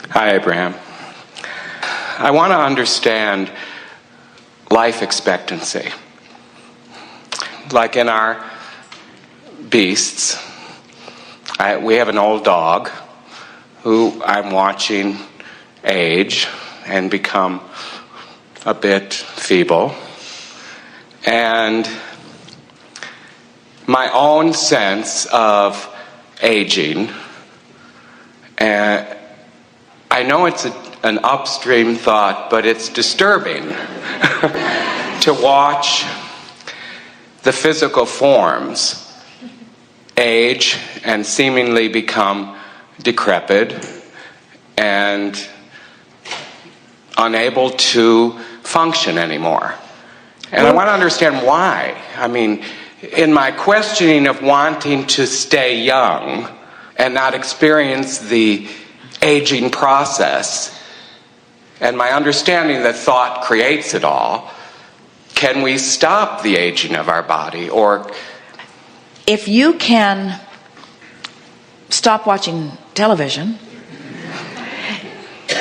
Hi, Abraham. I want to understand life expectancy. Like in our beasts, we have an old dog who I'm watching age and become a bit feeble. And my own sense of aging, and I know it's an upstream thought, but it's disturbing to watch the physical forms age and seemingly become decrepit and unable to function anymore. And I want to understand why. I mean, in my questioning of wanting to stay young and not experience the aging process, and my understanding that thought creates it all, can we stop the aging of our body? Or if you can stop watching television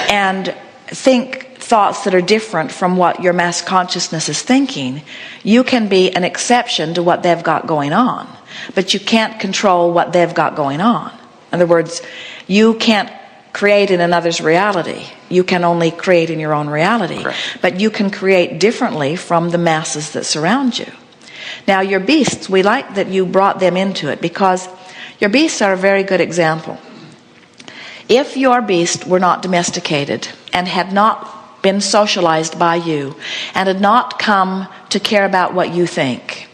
and think thoughts that are different from what your mass consciousness is thinking, you can be an exception to what they've got going on. But you can't control what they've got going on. In other words, you can't create in another's reality. You can only create in your own reality. Correct. But you can create differently from the masses that surround you. Now, your beasts, we like that you brought them into it, because your beasts are a very good example. If your beast were not domesticated and had not been socialized by you and had not come to care about what you think,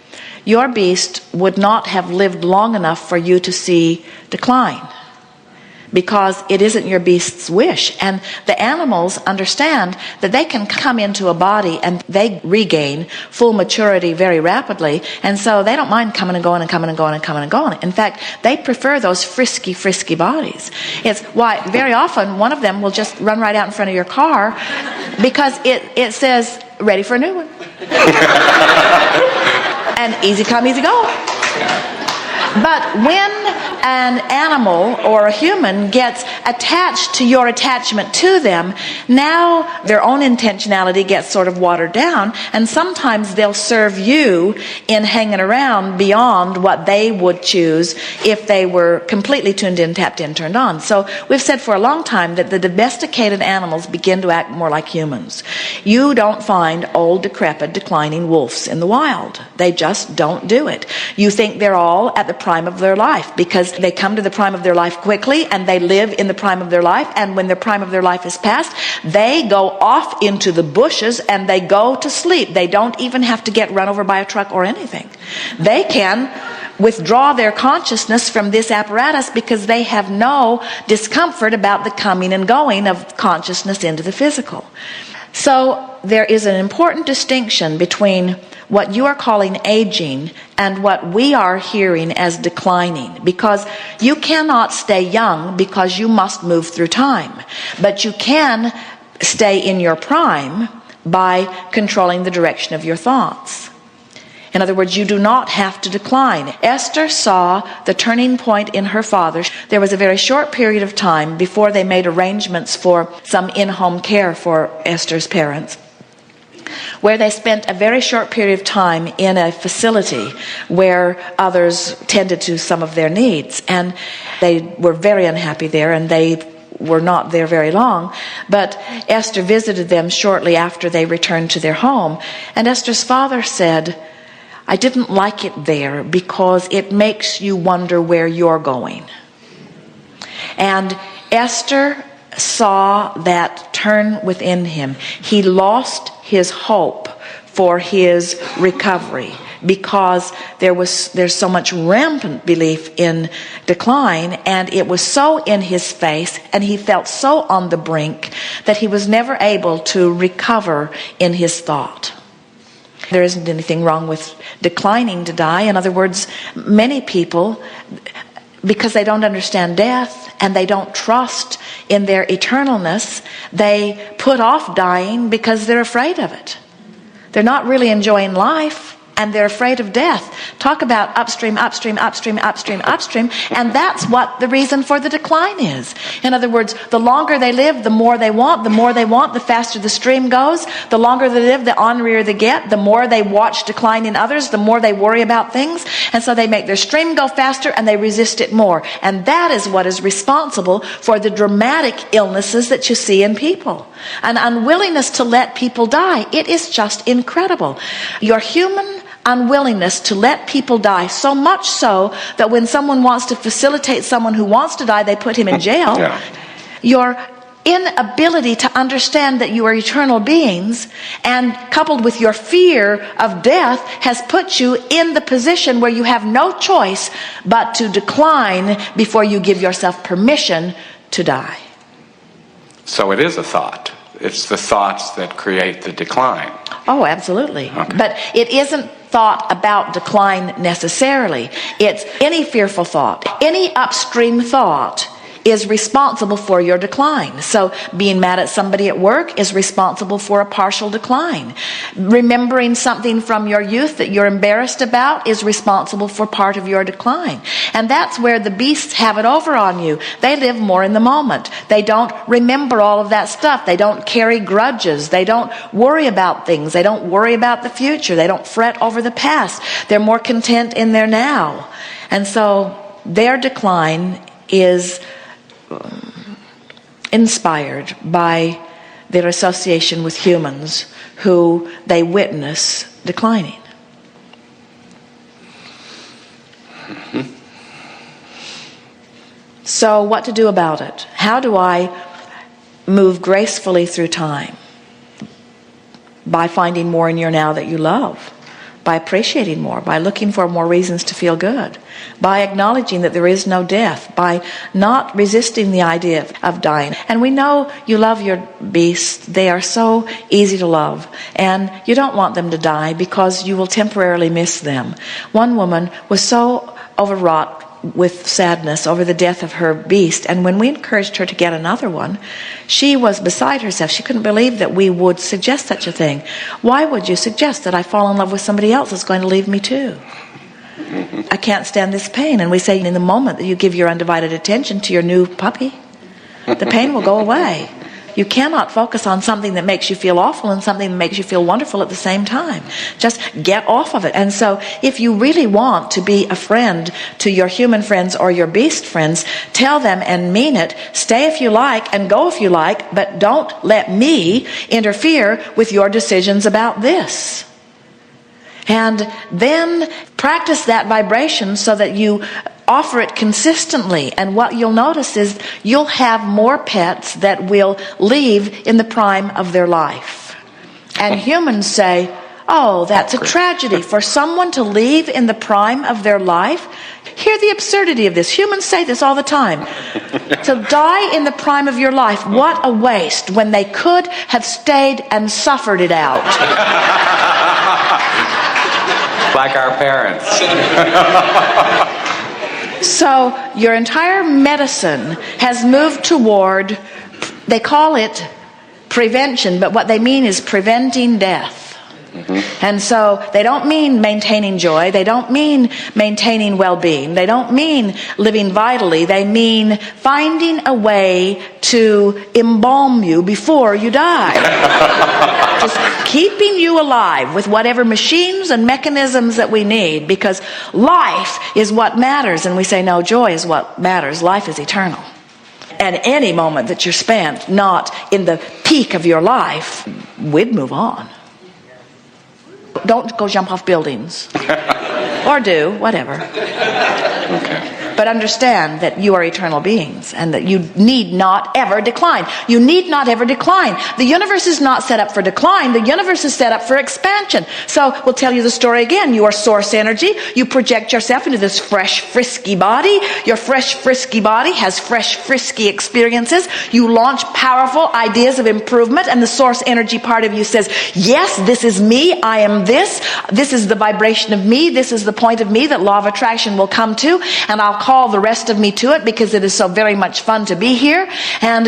your beast would not have lived long enough for you to see decline, because it isn't your beast's wish. And the animals understand that they can come into a body and they regain full maturity very rapidly, and so they don't mind coming and going and coming and going and coming and going. In fact, they prefer those frisky bodies. It's why very often one of them will just run right out in front of your car because it says, ready for a new one. And easy come, easy go. But when an animal or a human gets attached to your attachment to them, now their own intentionality gets sort of watered down, and sometimes they'll serve you in hanging around beyond what they would choose if they were completely tuned in, tapped in, turned on. So we've said for a long time that the domesticated animals begin to act more like humans. You don't find old, decrepit, declining wolves in the wild. They just don't do it. You think they're all at the prime of their life because they come to the prime of their life quickly, and they live in the prime of their life, and when their prime of their life is past, they go off into the bushes and they go to sleep. They don't even have to get run over by a truck or anything. They can withdraw their consciousness from this apparatus because they have no discomfort about the coming and going of consciousness into the physical. So there is an important distinction between what you are calling aging and what we are hearing as declining, because you cannot stay young because you must move through time, but you can stay in your prime by controlling the direction of your thoughts. In other words, you do not have to decline. Esther saw the turning point in her father. There was a very short period of time before they made arrangements for some in-home care for Esther's parents, where they spent a very short period of time in a facility where others tended to some of their needs. And they were very unhappy there, and they were not there very long. But Esther visited them shortly after they returned to their home. And Esther's father said, I didn't like it there because it makes you wonder where you're going. And Esther saw that turn within him. He lost his hope for his recovery because there's so much rampant belief in decline, and it was so in his face, and he felt so on the brink that he was never able to recover in his thought. There isn't anything wrong with declining to die. In other words, many people, because they don't understand death and they don't trust in their eternalness, they put off dying because they're afraid of it. They're not really enjoying life. and they're afraid of death. Talk about upstream, upstream, upstream, upstream, upstream, and that's what the reason for the decline is. In other words, the longer they live, the more they want, the faster the stream goes. The longer they live, the ornerier they get, the more they watch decline in others, the more they worry about things, and so they make their stream go faster and they resist it more. And that is what is responsible for the dramatic illnesses that you see in people. An unwillingness to let people die. It is just incredible. Your human unwillingness to let people die, so much so that when someone wants to facilitate someone who wants to die, they put him in jail. Yeah. Your inability to understand that you are eternal beings, and coupled with your fear of death, has put you in the position where you have no choice but to decline before you give yourself permission to die. So it is a thought. It's the thoughts that create the decline. Oh, absolutely. Okay. But it isn't thought about decline necessarily. It's any fearful thought, any upstream thought is responsible for your decline. So being mad at somebody at work is responsible for a partial decline. Remembering something from your youth that you're embarrassed about is responsible for part of your decline. And that's where the beasts have it over on you. They live more in the moment. They don't remember all of that stuff. They don't carry grudges. They don't worry about things. They don't worry about the future. They don't fret over the past. They're more content in their now. And so their decline is inspired by their association with humans who they witness declining. Mm-hmm. So what to do about it? How do I move gracefully through time? By finding more in your now that you love. By appreciating more, by looking for more reasons to feel good, by acknowledging that there is no death, by not resisting the idea of dying. And we know you love your beasts. They are so easy to love. And you don't want them to die because you will temporarily miss them. One woman was so overwrought with sadness over the death of her beast, and when we encouraged her to get another one, she was beside herself. She couldn't believe that we would suggest such a thing. Why would you suggest that I fall in love with somebody else that's going to leave me too? I can't stand this pain. And we say, in the moment that you give your undivided attention to your new puppy, the pain will go away. You cannot focus on something that makes you feel awful and something that makes you feel wonderful at the same time. Just get off of it. And so if you really want to be a friend to your human friends or your beast friends, tell them and mean it. Stay if you like and go if you like, but don't let me interfere with your decisions about this. And then practice that vibration so that you offer it consistently. And what you'll notice is you'll have more pets that will leave in the prime of their life. And humans say, oh, that's a tragedy for someone to leave in the prime of their life. Hear the absurdity of this. Humans say this all the time. To die in the prime of your life, what a waste, when they could have stayed and suffered it out. Like our parents. So your entire medicine has moved toward, they call it prevention, but what they mean is preventing death. Mm-hmm. And so they don't mean maintaining joy. They don't mean maintaining well-being. They don't mean living vitally. They mean finding a way to embalm you before you die. Just keeping you alive with whatever machines and mechanisms that we need, because life is what matters. And we say, no, joy is what matters. Life is eternal. And any moment that you're spent not in the peak of your life, we'd move on. Don't go jump off buildings. Or do, whatever. Okay. But understand that you are eternal beings and that you need not ever decline. You need not ever decline. The universe is not set up for decline. The universe is set up for expansion. So we'll tell you the story again. You are source energy. You project yourself into this fresh, frisky body. Your fresh, frisky body has fresh, frisky experiences. You launch powerful ideas of improvement, and the source energy part of you says, yes, this is me. I am this. This is the vibration of me. This is the point of me that law of attraction will come to, and I'll call the rest of me to it because it is so very much fun to be here. And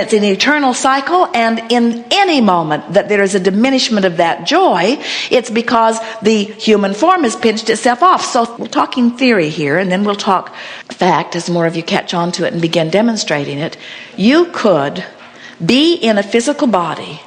it's an eternal cycle. And in any moment that there is a diminishment of that joy, it's because the human form has pinched itself off. So we're talking theory here, and then we'll talk fact as more of you catch on to it and begin demonstrating it. You could be in a physical body,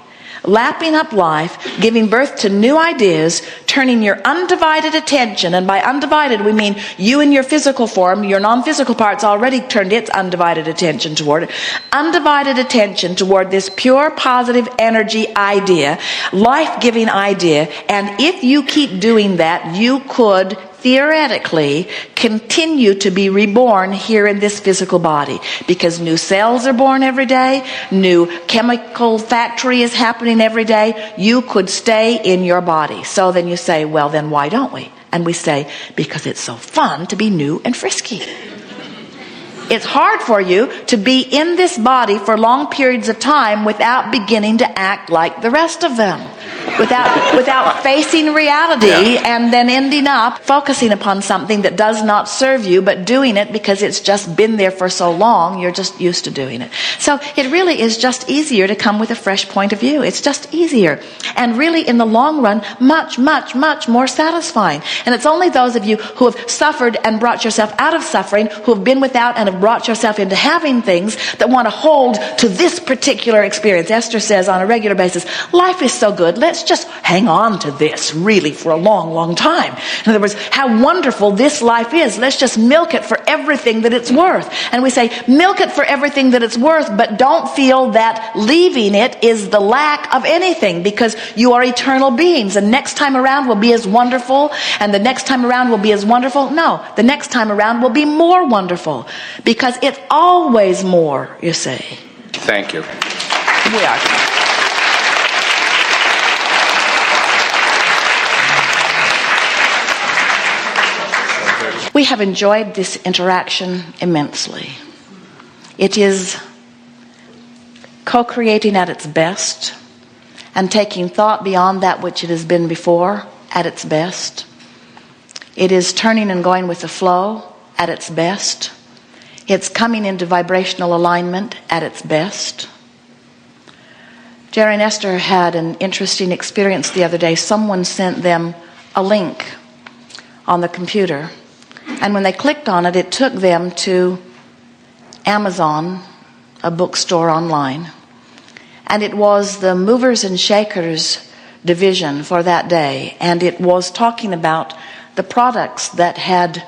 lapping up life, giving birth to new ideas, turning your undivided attention, and by undivided we mean you in your physical form, your non-physical part's already turned its undivided attention toward it, undivided attention toward this pure positive energy idea, life-giving idea, and if you keep doing that, you could theoretically continue to be reborn here in this physical body, because new cells are born every day, new chemical factory is happening every day. You could stay in your body. So then you say, well, then why don't we? And we say, because it's so fun to be new and frisky. It's hard for you to be in this body for long periods of time without beginning to act like the rest of them. Without facing reality and then ending up focusing upon something that does not serve you, but doing it because it's just been there for so long, you're just used to doing it. So it really is just easier to come with a fresh point of view. It's just easier. And really, in the long run, much, much, much more satisfying. And it's only those of you who have suffered and brought yourself out of suffering, who have been without and have brought yourself into having things, that want to hold to this particular experience. Esther says on a regular basis, life is so good, let's just hang on to this really for a long, long time. In other words, how wonderful this life is. Let's just milk it for everything that it's worth. And we say, milk it for everything that it's worth, but don't feel that leaving it is the lack of anything, because you are eternal beings. And next time around will be as wonderful, and the next time around will be as wonderful. No, the next time around will be more wonderful, because it's always more, you see. Thank you. We are. We have enjoyed this interaction immensely. It is co-creating at its best and taking thought beyond that which it has been before at its best. It is turning and going with the flow at its best. It's coming into vibrational alignment at its best. Jerry and Esther had an interesting experience the other day. Someone sent them a link on the computer. And when they clicked on it, it took them to Amazon, a bookstore online. And it was the movers and shakers division for that day. And it was talking about the products that had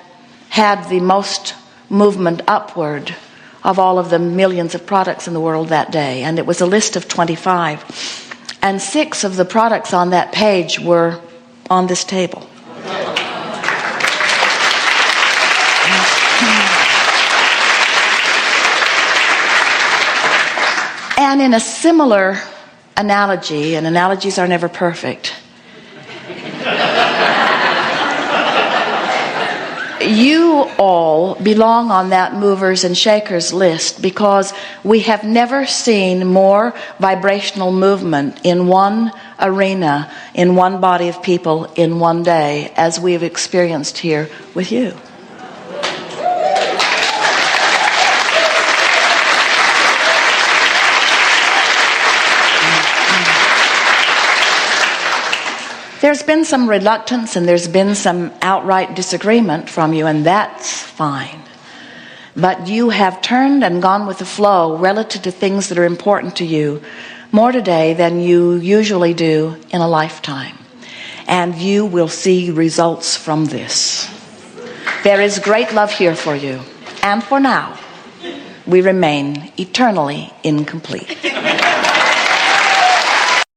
the most movement upward of all of the millions of products in the world that day. And it was a list of 25. And 6 of the products on that page were on this table. And in a similar analogy, and analogies are never perfect, you all belong on that movers and shakers list, because we have never seen more vibrational movement in one arena, in one body of people, in one day, as we have experienced here with you. There's been some reluctance and there's been some outright disagreement from you, and that's fine. But you have turned and gone with the flow relative to things that are important to you more today than you usually do in a lifetime. And you will see results from this. There is great love here for you. And for now, we remain eternally incomplete.